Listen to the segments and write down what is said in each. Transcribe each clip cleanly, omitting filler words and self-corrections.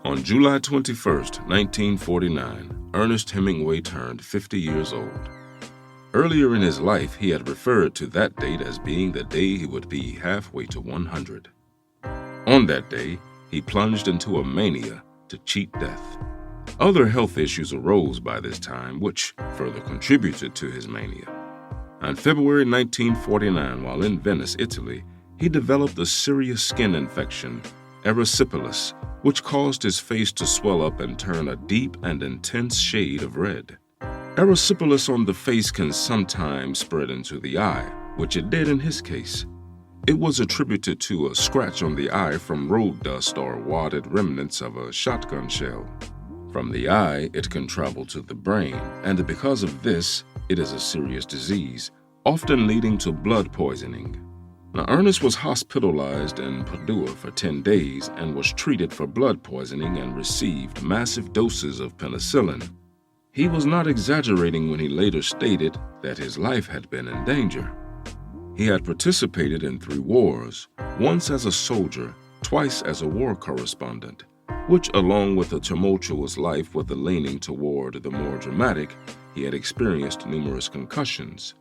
On July 21st, 1949, Ernest Hemingway turned 50 years old. Earlier in his life, he had referred to that date as being the day he would be halfway to 100. On that day, he plunged into a mania to cheat death. Other health issues arose by this time, which further contributed to his mania. On February 1949, while in Venice, Italy, he developed a serious skin infection, erysipelas, which caused his face to swell up and turn a deep and intense shade of red. Erysipelas on the face can sometimes spread into the eye, which it did in his case. It was attributed to a scratch on the eye from road dust or wadded remnants of a shotgun shell. From the eye, it can travel to the brain, and because of this, it is a serious disease, often leading to blood poisoning. Now, Ernest was hospitalized in Padua for 10 days and was treated for blood poisoning and received massive doses of penicillin. He was not exaggerating when he later stated that his life had been in danger. He had participated in 3 wars, once as a soldier, twice as a war correspondent, which, along with a tumultuous life with a leaning toward the more dramatic, he had experienced numerous concussions.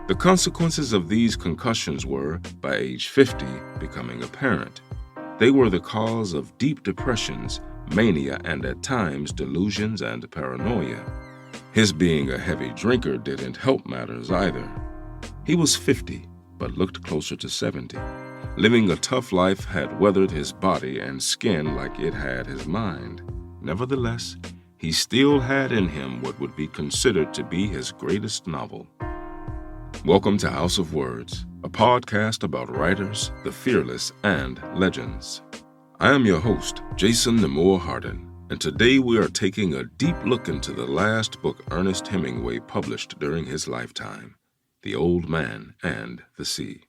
The consequences of these concussions were, by age 50, becoming apparent. They were the cause of deep depressions, mania, and at times delusions and paranoia. His being a heavy drinker didn't help matters either. He was 50, but looked closer to 70. Living a tough life had weathered his body and skin like it had his mind. Nevertheless, he still had in him what would be considered to be his greatest novel. Welcome to House of Words, a podcast about writers, the fearless, and legends. I am your host, Jason Nemore Hardin, and today we are taking a deep look into the last book Ernest Hemingway published during his lifetime, The Old Man and the Sea.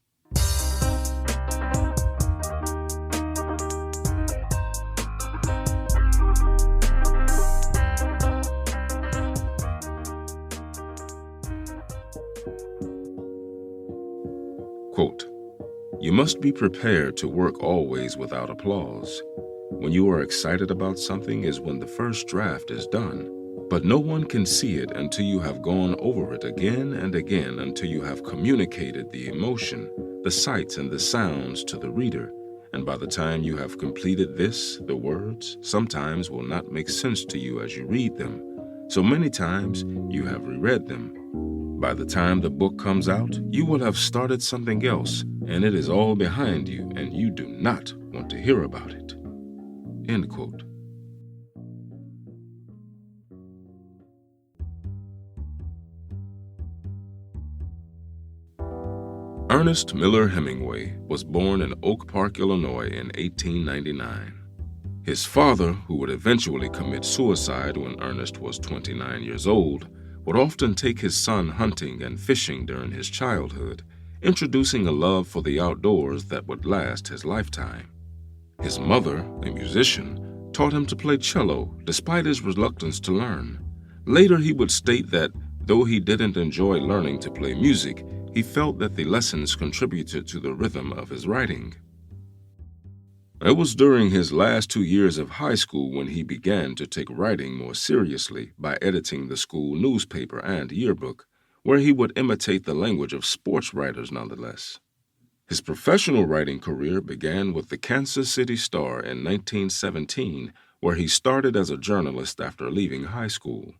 Quote, "You must be prepared to work always without applause. When you are excited about something is when the first draft is done, but no one can see it until you have gone over it again and again until you have communicated the emotion, the sights and the sounds to the reader, and by the time you have completed this, the words sometimes will not make sense to you as you read them, so many times you have reread them. By the time the book comes out, you will have started something else, and it is all behind you, and you do not want to hear about it." End quote. Ernest Miller Hemingway was born in Oak Park, Illinois in 1899. His father, who would eventually commit suicide when Ernest was 29 years old, would often take his son hunting and fishing during his childhood, introducing a love for the outdoors that would last his lifetime. His mother, a musician, taught him to play cello despite his reluctance to learn. Later he would state that though he didn't enjoy learning to play music, he felt that the lessons contributed to the rhythm of his writing. It was during his last 2 years of high school when he began to take writing more seriously by editing the school newspaper and yearbook, where he would imitate the language of sports writers nonetheless. His professional writing career began with the Kansas City Star in 1917, where he started as a journalist after leaving high school.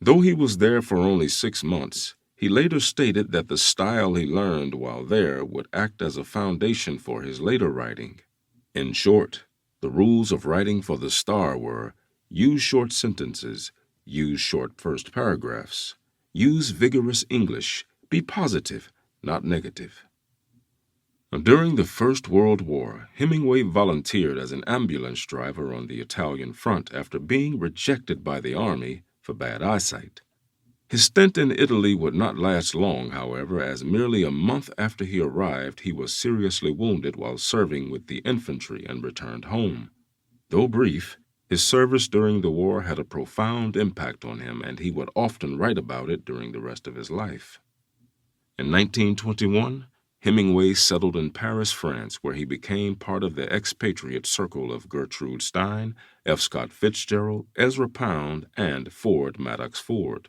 Though he was there for only 6 months, he later stated that the style he learned while there would act as a foundation for his later writing. In short, the rules of writing for the Star were: use short sentences, use short first paragraphs, use vigorous English, be positive, not negative. During the First World War, Hemingway volunteered as an ambulance driver on the Italian front after being rejected by the Army for bad eyesight. His stint in Italy would not last long, however, as merely a month after he arrived, he was seriously wounded while serving with the infantry and returned home. Though brief, his service during the war had a profound impact on him, and he would often write about it during the rest of his life. In 1921, Hemingway settled in Paris, France, where he became part of the expatriate circle of Gertrude Stein, F. Scott Fitzgerald, Ezra Pound, and Ford Madox Ford.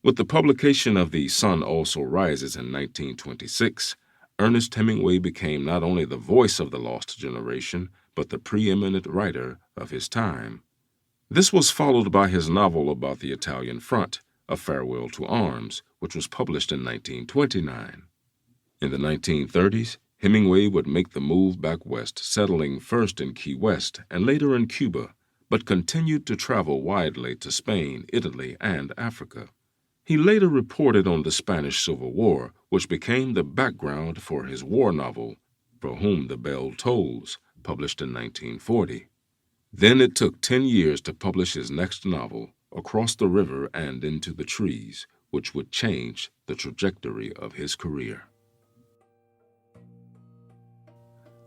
With the publication of The Sun Also Rises in 1926, Ernest Hemingway became not only the voice of the lost generation, but the preeminent writer of his time. This was followed by his novel about the Italian front, A Farewell to Arms, which was published in 1929. In the 1930s, Hemingway would make the move back west, settling first in Key West and later in Cuba, but continued to travel widely to Spain, Italy, and Africa. He later reported on the Spanish Civil War, which became the background for his war novel, For Whom the Bell Tolls, published in 1940. Then it took 10 years to publish his next novel, Across the River and Into the Trees, which would change the trajectory of his career.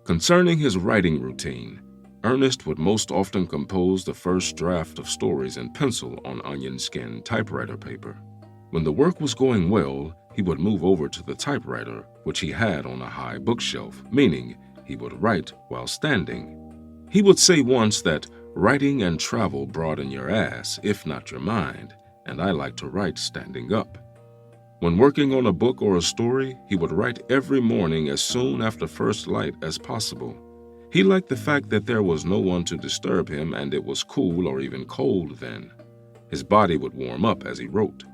Concerning his writing routine, Ernest would most often compose the first draft of stories in pencil on onion skin typewriter paper. When the work was going well, he would move over to the typewriter, which he had on a high bookshelf, meaning he would write while standing. He would say once that writing and travel broaden your ass, if not your mind, and I like to write standing up. When working on a book or a story, he would write every morning as soon after first light as possible. He liked the fact that there was no one to disturb him and it was cool or even cold then. His body would warm up as he wrote.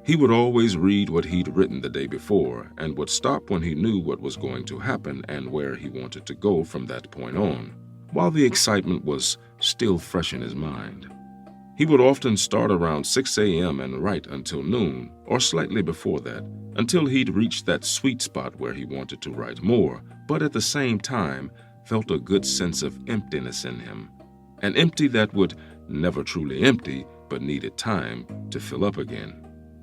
He would always read what he'd written the day before and would stop when he knew what was going to happen and where he wanted to go from that point on, while the excitement was still fresh in his mind. He would often start around 6 a.m. and write until noon, or slightly before that, until he'd reached that sweet spot where he wanted to write more, but at the same time felt a good sense of emptiness in him. An empty that would never truly empty, but needed time to fill up again.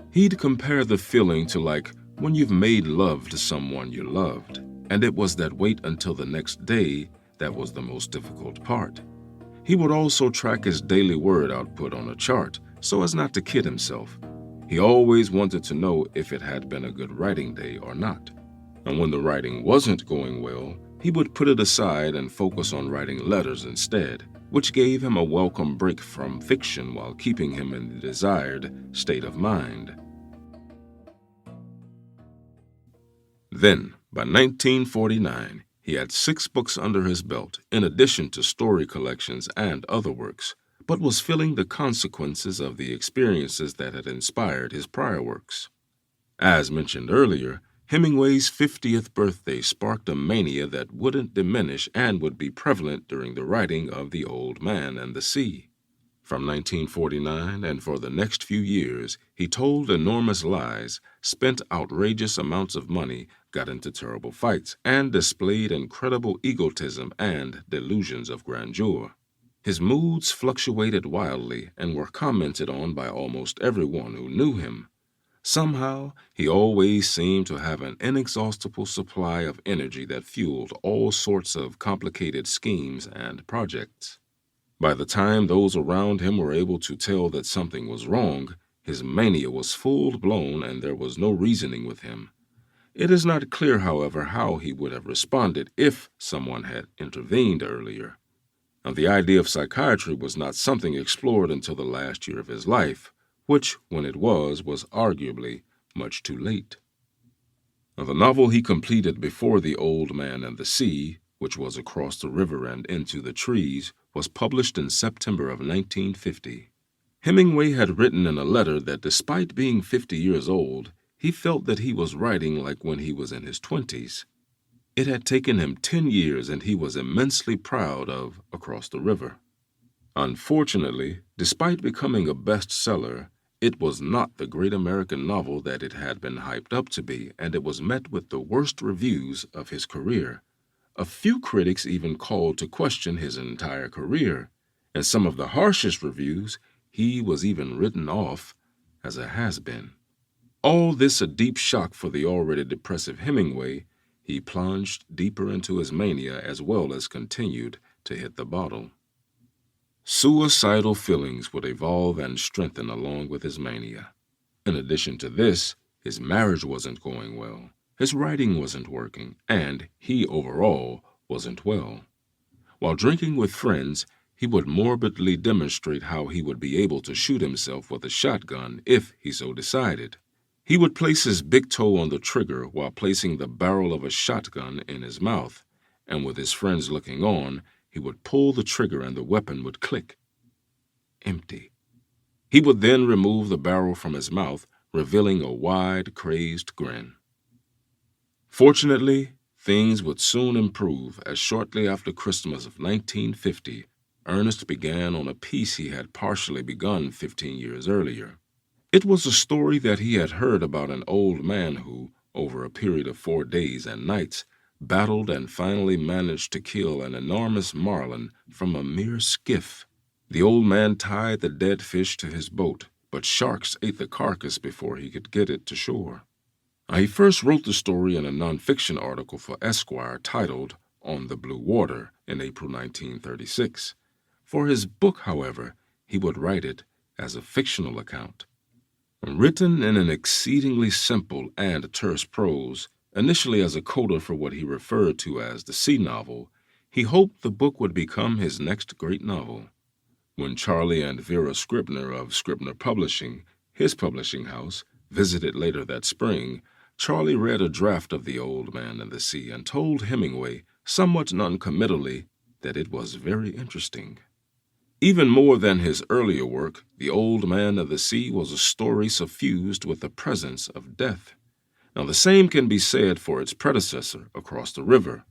He'd compare the feeling to like when you've made love to someone you loved, and it was that wait until the next day that was the most difficult part. He would also track his daily word output on a chart so as not to kid himself. He always wanted to know if it had been a good writing day or not. And when the writing wasn't going well, he would put it aside and focus on writing letters instead, which gave him a welcome break from fiction while keeping him in the desired state of mind. Then, by 1949, he had 6 books under his belt, in addition to story collections and other works, but was feeling the consequences of the experiences that had inspired his prior works. As mentioned earlier, Hemingway's 50th birthday sparked a mania that wouldn't diminish and would be prevalent during the writing of The Old Man and the Sea. From 1949 and for the next few years, he told enormous lies, spent outrageous amounts of money, got into terrible fights, and displayed incredible egotism and delusions of grandeur. His moods fluctuated wildly and were commented on by almost everyone who knew him. Somehow, he always seemed to have an inexhaustible supply of energy that fueled all sorts of complicated schemes and projects. By the time those around him were able to tell that something was wrong, his mania was full-blown and there was no reasoning with him. It is not clear, however, how he would have responded if someone had intervened earlier. Now, the idea of psychiatry was not something explored until the last year of his life, which, when it was arguably much too late. Now, the novel he completed before The Old Man and the Sea, which was Across the River and Into the Trees, was published in September of 1950. Hemingway had written in a letter that despite being 50 years old, he felt that he was writing like when he was in his 20s. It had taken him 10 years and he was immensely proud of Across the River. Unfortunately, despite becoming a bestseller, it was not the great American novel that it had been hyped up to be, and it was met with the worst reviews of his career. A few critics even called to question his entire career. In some of the harshest reviews, he was even written off as a has-been. All this a deep shock for the already depressive Hemingway. He plunged deeper into his mania as well as continued to hit the bottle. Suicidal feelings would evolve and strengthen along with his mania. In addition to this, his marriage wasn't going well. His writing wasn't working, and he overall wasn't well. While drinking with friends, he would morbidly demonstrate how he would be able to shoot himself with a shotgun if he so decided. He would place his big toe on the trigger while placing the barrel of a shotgun in his mouth, and with his friends looking on, he would pull the trigger and the weapon would click. Empty. He would then remove the barrel from his mouth, revealing a wide, crazed grin. Fortunately, things would soon improve as shortly after Christmas of 1950, Ernest began on a piece he had partially begun 15 years earlier. It was a story that he had heard about an old man who, over a period of 4 days and nights, battled and finally managed to kill an enormous marlin from a mere skiff. The old man tied the dead fish to his boat, but sharks ate the carcass before he could get it to shore. He first wrote the story in a nonfiction article for Esquire titled On the Blue Water in April 1936. For his book, however, he would write it as a fictional account. Written in an exceedingly simple and terse prose, initially as a coda for what he referred to as the sea novel, he hoped the book would become his next great novel. When Charlie and Vera Scribner of Scribner Publishing, his publishing house, visited later that spring, Charlie read a draft of The Old Man and the Sea and told Hemingway, somewhat noncommittally, that it was very interesting. Even more than his earlier work, The Old Man of the Sea was a story suffused with the presence of death. Now, the same can be said for its predecessor, Across the River.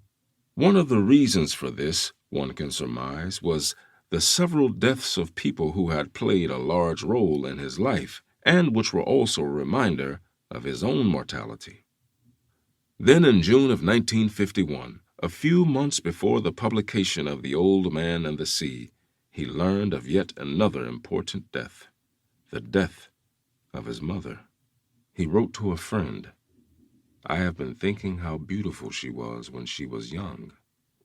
One of the reasons for this, one can surmise, was the several deaths of people who had played a large role in his life, and which were also a reminder of his own mortality. Then in June of 1951, a few months before the publication of The Old Man and the Sea, he learned of yet another important death, the death of his mother. He wrote to a friend, "I have been thinking how beautiful she was when she was young,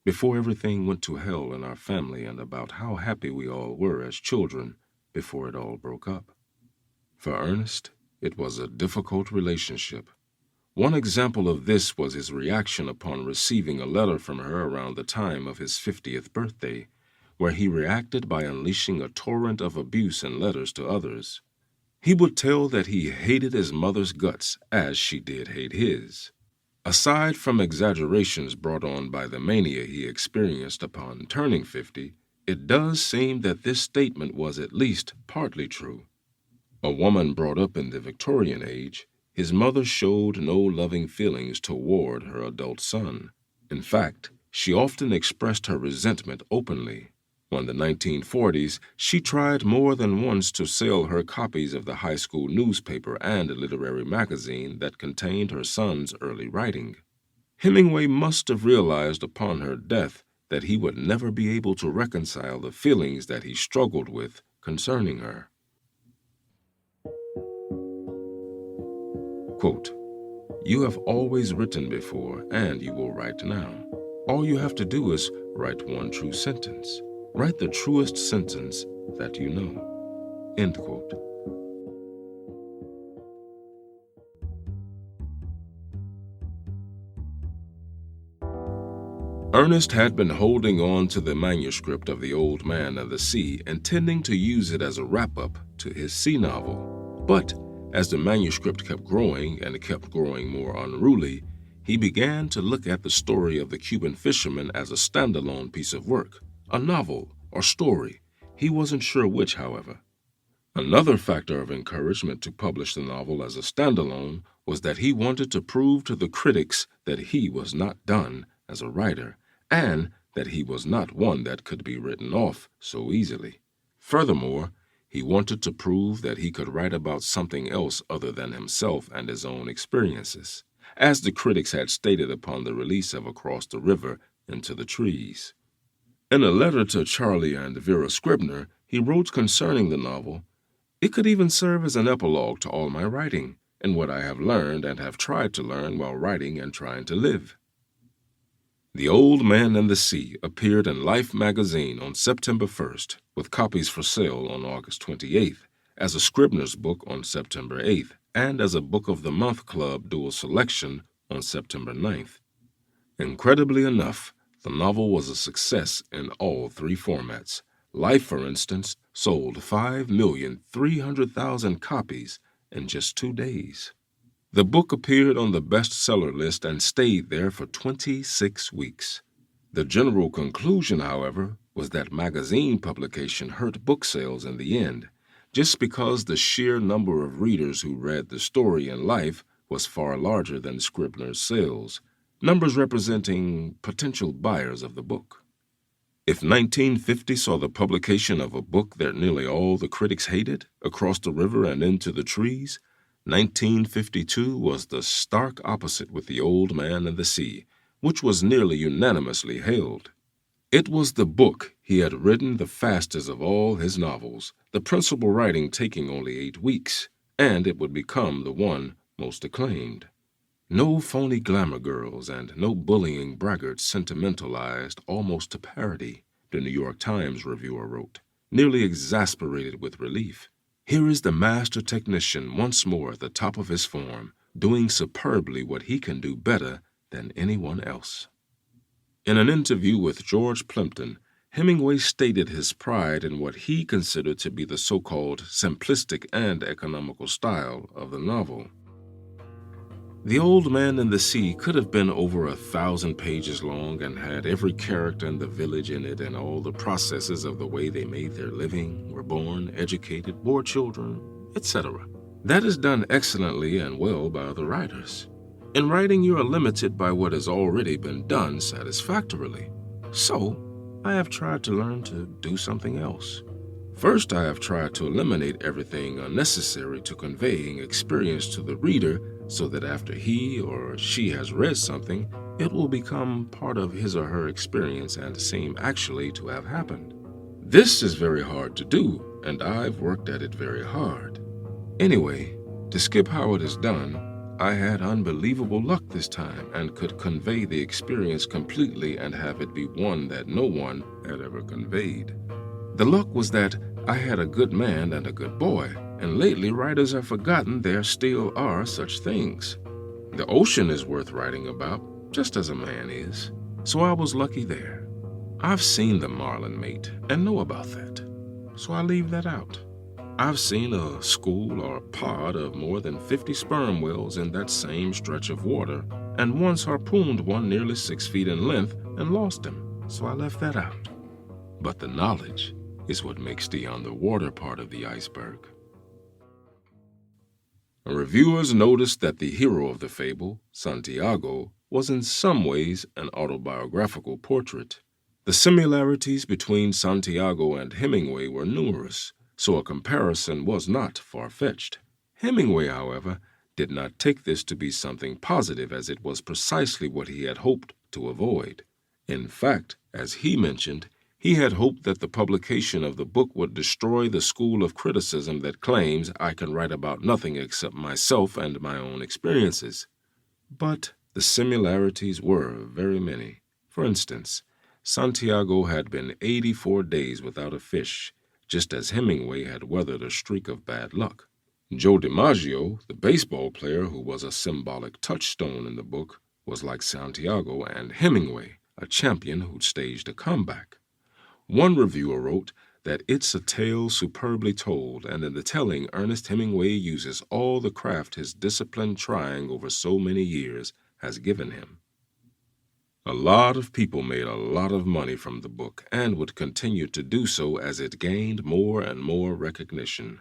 before everything went to hell in our family, and about how happy we all were as children before it all broke up." For Ernest, it was a difficult relationship. One example of this was his reaction upon receiving a letter from her around the time of his 50th birthday, where he reacted by unleashing a torrent of abuse and letters to others. He would tell that he hated his mother's guts as she did hate his. Aside from exaggerations brought on by the mania he experienced upon turning 50, it does seem that this statement was at least partly true. A woman brought up in the Victorian age, his mother showed no loving feelings toward her adult son. In fact, she often expressed her resentment openly. In the 1940s, she tried more than once to sell her copies of the high school newspaper and a literary magazine that contained her son's early writing. Hemingway must have realized upon her death that he would never be able to reconcile the feelings that he struggled with concerning her. Quote, "You have always written before, and you will write now. All you have to do is write one true sentence. Write the truest sentence that you know." End quote. Ernest had been holding on to the manuscript of The Old Man and the Sea, intending to use it as a wrap-up to his sea novel. But as the manuscript kept growing and kept growing more unruly, he began to look at the story of the Cuban fisherman as a standalone piece of work, a novel or story. He wasn't sure which, however. Another factor of encouragement to publish the novel as a standalone was that he wanted to prove to the critics that he was not done as a writer, and that he was not one that could be written off so easily. Furthermore, he wanted to prove that he could write about something else other than himself and his own experiences, as the critics had stated upon the release of Across the River Into the Trees. In a letter to Charlie and Vera Scribner, he wrote concerning the novel, "It could even serve as an epilogue to all my writing, and what I have learned and have tried to learn while writing and trying to live." The Old Man and the Sea appeared in Life magazine on September 1st, with copies for sale on August 28th, as a Scribner's book on September 8th, and as a Book of the Month Club dual selection on September 9th. Incredibly enough, the novel was a success in all three formats. Life, for instance, sold 5,300,000 copies in just 2 days. The book appeared on the bestseller list and stayed there for 26 weeks. The general conclusion, however, was that magazine publication hurt book sales in the end, just because the sheer number of readers who read the story in Life was far larger than Scribner's sales, numbers representing potential buyers of the book. If 1950 saw the publication of a book that nearly all the critics hated, Across the River and Into the Trees, 1952 was the stark opposite with The Old Man and the Sea, which was nearly unanimously hailed. It was the book he had written the fastest of all his novels, the principal writing taking only 8 weeks, and it would become the one most acclaimed. No phony glamour girls and no bullying braggarts sentimentalized almost to parody, the New York Times reviewer wrote, nearly exasperated with relief. Here is the master technician once more at the top of his form, doing superbly what he can do better than anyone else. In an interview with George Plimpton, Hemingway stated his pride in what he considered to be the so-called simplistic and economical style of the novel. The Old Man and the Sea could have been over 1,000 pages long and had every character in the village in it and all the processes of the way they made their living, were born, educated, bore children, etc. That is done excellently and well by the writers. In writing, you are limited by what has already been done satisfactorily. So, I have tried to learn to do something else. First, I have tried to eliminate everything unnecessary to conveying experience to the reader so that after he or she has read something, it will become part of his or her experience and seem actually to have happened. This is very hard to do, and I've worked at it very hard. Anyway, to skip how it is done, I had unbelievable luck this time and could convey the experience completely and have it be one that no one had ever conveyed. The luck was that I had a good man and a good boy, and lately writers have forgotten there still are such things. The ocean is worth writing about, just as a man is, so I was lucky there. I've seen the marlin mate and know about that, so I leave that out. I've seen a school or pod of more than 50 sperm whales in that same stretch of water, and once harpooned one nearly 6 feet in length and lost him, so I left that out. But the knowledge is what makes the underwater part of the iceberg. Reviewers noticed that the hero of the fable, Santiago, was in some ways an autobiographical portrait. The similarities between Santiago and Hemingway were numerous, so a comparison was not far-fetched. Hemingway, however, did not take this to be something positive, as it was precisely what he had hoped to avoid. In fact, as he mentioned, he had hoped that the publication of the book would destroy the school of criticism that claims I can write about nothing except myself and my own experiences. But the similarities were very many. For instance, Santiago had been 84 days without a fish, just as Hemingway had weathered a streak of bad luck. Joe DiMaggio, the baseball player who was a symbolic touchstone in the book, was like Santiago and Hemingway, a champion who'd staged a comeback. One reviewer wrote that it's a tale superbly told, and in the telling, Ernest Hemingway uses all the craft his disciplined trying over so many years has given him. A lot of people made a lot of money from the book and would continue to do so as it gained more and more recognition.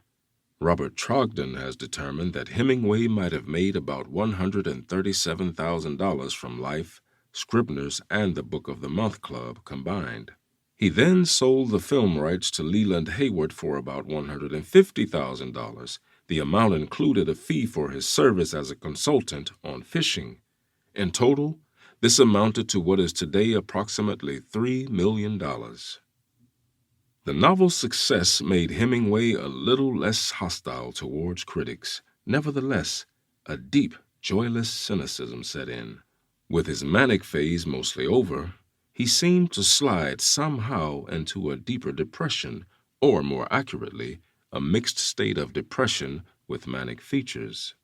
Robert Trogdon has determined that Hemingway might have made about $137,000 from Life, Scribner's, and the Book of the Month Club combined. He then sold the film rights to Leland Hayward for about $150,000. The amount included a fee for his service as a consultant on fishing. In total, this amounted to what is today approximately $3 million. The novel's success made Hemingway a little less hostile towards critics. Nevertheless, a deep, joyless cynicism set in. With his manic phase mostly over, he seemed to slide somehow into a deeper depression, or more accurately, a mixed state of depression with manic features.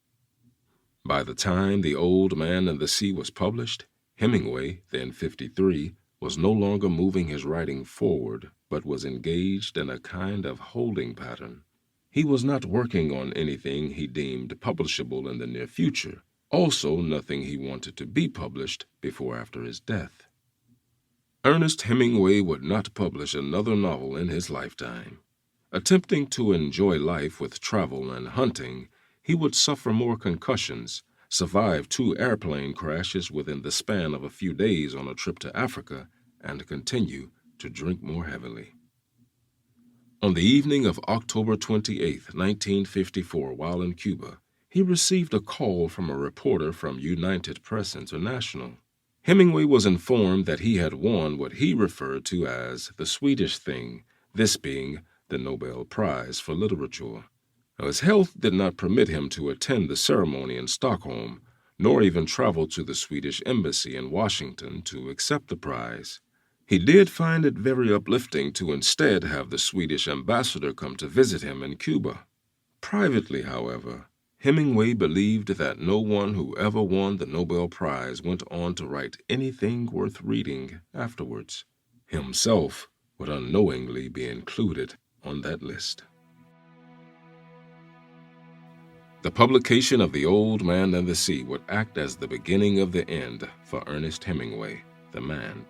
By the time The Old Man and the Sea was published, Hemingway, then 53, was no longer moving his writing forward, but was engaged in a kind of holding pattern. He was not working on anything he deemed publishable in the near future, also nothing he wanted to be published before after his death. Ernest Hemingway would not publish another novel in his lifetime. Attempting to enjoy life with travel and hunting, he would suffer more concussions, survive 2 airplane crashes within the span of a few days on a trip to Africa, and continue to drink more heavily. On the evening of October 28, 1954, while in Cuba, he received a call from a reporter from United Press International. Hemingway was informed that he had won what he referred to as the Swedish thing, this being the Nobel Prize for Literature. His health did not permit him to attend the ceremony in Stockholm, nor even travel to the Swedish embassy in Washington to accept the prize. He did find it very uplifting to instead have the Swedish ambassador come to visit him in Cuba. Privately, however, Hemingway believed that no one who ever won the Nobel Prize went on to write anything worth reading afterwards. Himself would unknowingly be included on that list. The publication of The Old Man and the Sea would act as the beginning of the end for Ernest Hemingway, the man.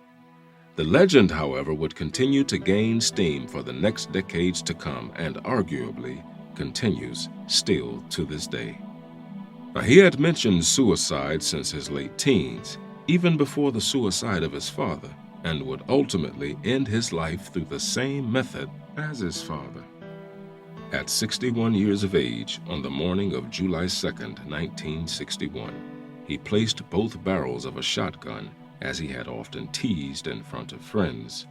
The legend, however, would continue to gain steam for the next decades to come and arguably continues still to this day. He had mentioned suicide since his late teens, even before the suicide of his father, and would ultimately end his life through the same method as his father. At 61 years of age, on the morning of July 2nd, 1961, he placed both barrels of a shotgun, as he had often teased in front of friends,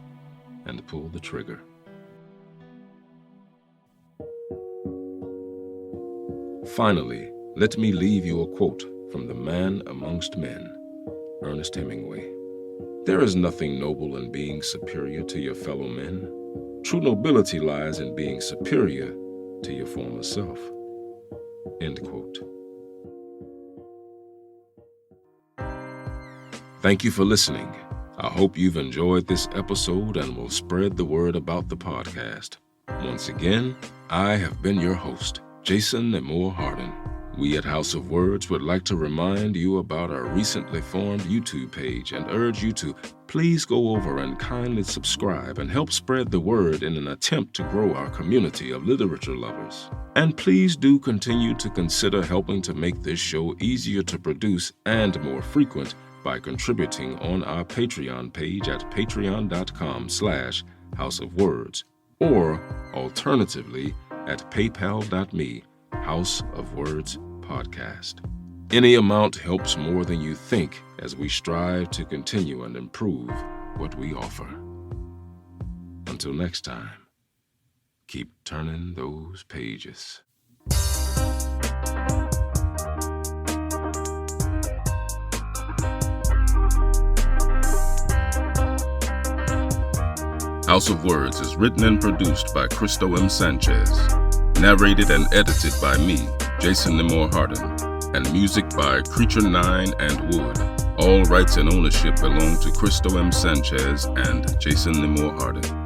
and pulled the trigger. Finally, let me leave you a quote from the man amongst men, Ernest Hemingway. "There is nothing noble in being superior to your fellow men. True nobility lies in being superior to your former self." End quote. Thank you for listening. I hope you've enjoyed this episode and will spread the word about the podcast. Once again, I have been your host, Jason Nemore Hardin. We at House of Words would like to remind you about our recently formed YouTube page and urge you to please go over and kindly subscribe and help spread the word in an attempt to grow our community of literature lovers. And please do continue to consider helping to make this show easier to produce and more frequent by contributing on our Patreon page at patreon.com/houseofwords, or alternatively at paypal.me/House of Words Podcast. Any amount helps more than you think as we strive to continue and improve what we offer. Until next time, keep turning those pages. House of Words is written and produced by Cristo M. Sanchez. Narrated and edited by me, Jason Nemore Hardin, and music by Creature 9 and Wood. All rights and ownership belong to Cristo M. Sanchez and Jason Nemore Hardin.